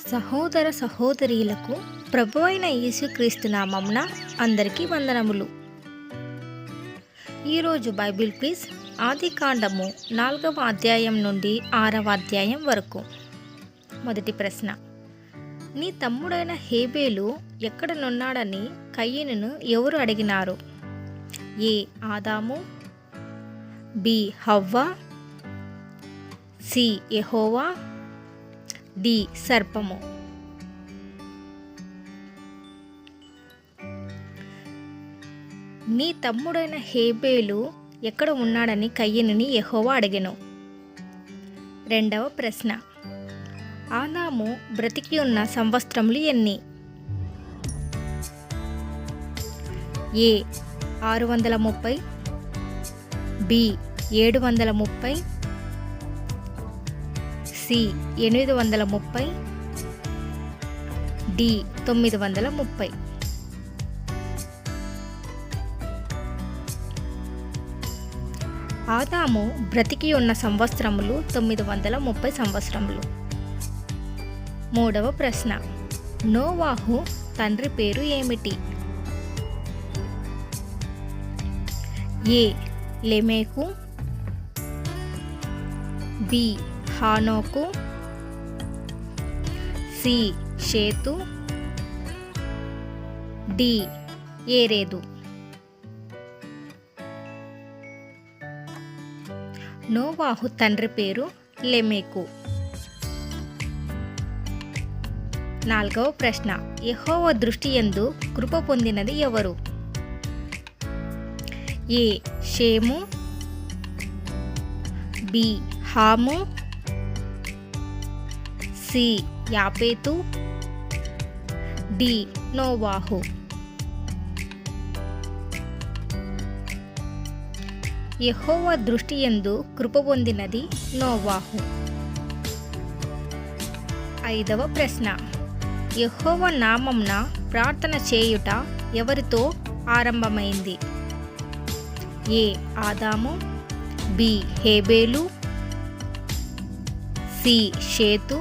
సహోదర సహోదరీలకు ప్రభువైన యేసుక్రీస్తు నామమున అందరికీ వందనములు. ఈరోజు బైబిల్ క్విజ్ ఆదికాండము 4వ అధ్యాయం నుండి 6వ అధ్యాయం వరకు. మొదటి ప్రశ్న, నీ తమ్ముడైన హేబేలు ఎక్కడనున్నాడని కయీనును ఎవరు అడిగినారు? ఏ ఆదాము, బి హవ్వ, సి యెహోవా, డి సర్పము. నీ తమ్ముడైన హేబేలు ఎక్కడ ఉన్నాడని కయీనుని యెహోవా అడిగెను. రెండవ ప్రశ్న, ఆదాము బ్రతికి ఉన్న సంవత్సరములు ఎన్ని? ఏ 630, బి 730, సి 830, డి 930. ఆదాము బ్రతికి ఉన్న సంవత్సరములు 930 సంవత్సరములు. మూడవ ప్రశ్న, నోవాహు తండ్రి పేరు ఏమిటి? ఏ లెమెకు, బి హానోకు, సి షేతు, డి ఏరేదు. నోవాహు తండ్రి పేరు లెమెకు. నాలుగవ ప్రశ్న, యెహోవా దృష్టి యందు కృప పొందినది ఎవరు? ఏ షేము, బి హాము, సి యాపేతు, డి నోవాహు. యెహోవా దృష్టి యందు కృప పొందినది నోవాహు. ఐదవ ప్రశ్న, యెహోవా నామమున ప్రార్థన చేయుట ఎవరితో ఆరంభమైంది? ఏ ఆదాము, బి హేబేలు, సి షేతు,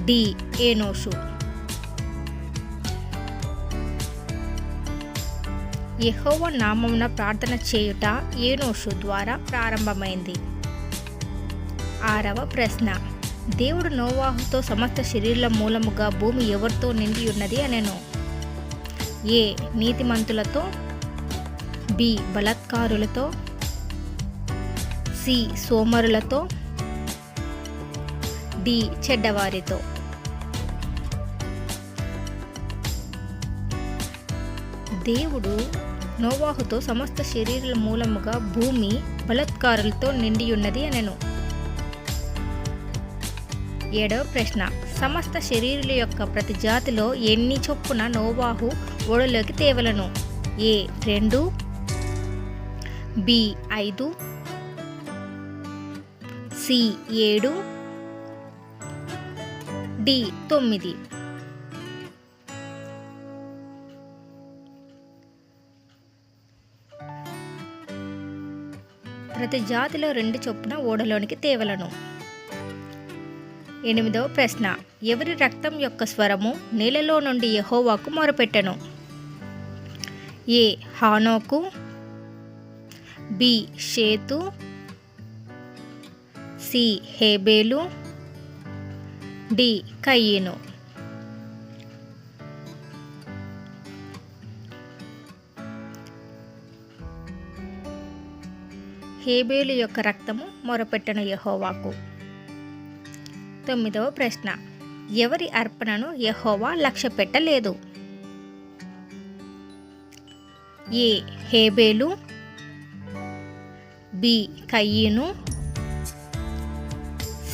డి ఏనోషు. యెహోవా నామమున ప్రార్థన చేయుట ఏనోషు ద్వారా ప్రారంభమైంది. ఆరవ ప్రశ్న, దేవుడు నోవాహుతో సమస్త శరీరుల మూలముగా భూమి ఎవరితో నిండి ఉన్నది అనెను? ఏ నీతిమంతులతో, బి బలాత్కారులతో, సి సోమరులతో, డి చెడ్డవారితో. దేవుడు నోవాహుతో సమస్త శరీరుల మూలముగా భూమి బలాత్కారులతో నిండి ఉన్నది అనెను. ఏడవ ప్రశ్న, సమస్త శరీరుల యొక్క ప్రతి జాతిలో ఎన్ని చొప్పున నోవాహు ఓడలోకి తేవలను? ఏ 2, బి 5, సి 7, డి 9. ప్రతి జాతిలో 2 చొప్పున ఓడలోనికి తేవలను. ఎనిమిదవ ప్రశ్న, ఎవరి రక్తం యొక్క స్వరము నేలలో నుండి యెహోవాకు మొరపెట్టెను? ఏ హానోకు, బి షేతు, సి హేబేలు, డి కయీను. హేబేలు యొక్క రక్తము మొరపెట్టెను యెహోవాకు. 9వ ప్రశ్న, ఎవరి అర్పణను యెహోవా లక్ష్యపెట్టలేదు? ఏ హేబేలు, బి కయీను,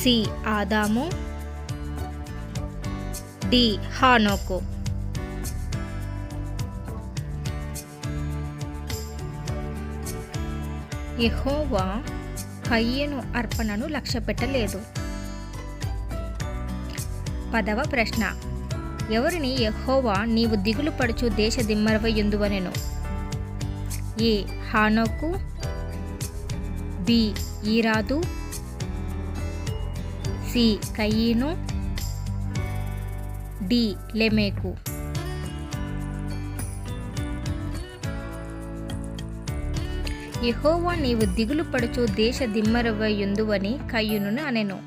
సి ఆదాము, డి హానోకు. యెహోవా కయీను అర్పణను లక్ష్యపెట్టలేదు. 10వ ప్రశ్న, ఎవరిని యెహోవా నీవు దిగులు పడుచు దేశ దిమ్మరవయుందువనెను? ఏ హానోకు, బి ఈరాదు, సి కయీను, డి లెమెకు. యెహోవా నీవు దిగులు పడుచు దేశ దిమ్మరవయుందువని కయ్యూనును అనెను.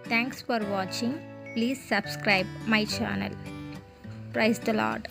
Thanks for watching. Please subscribe my channel. Praise the lord.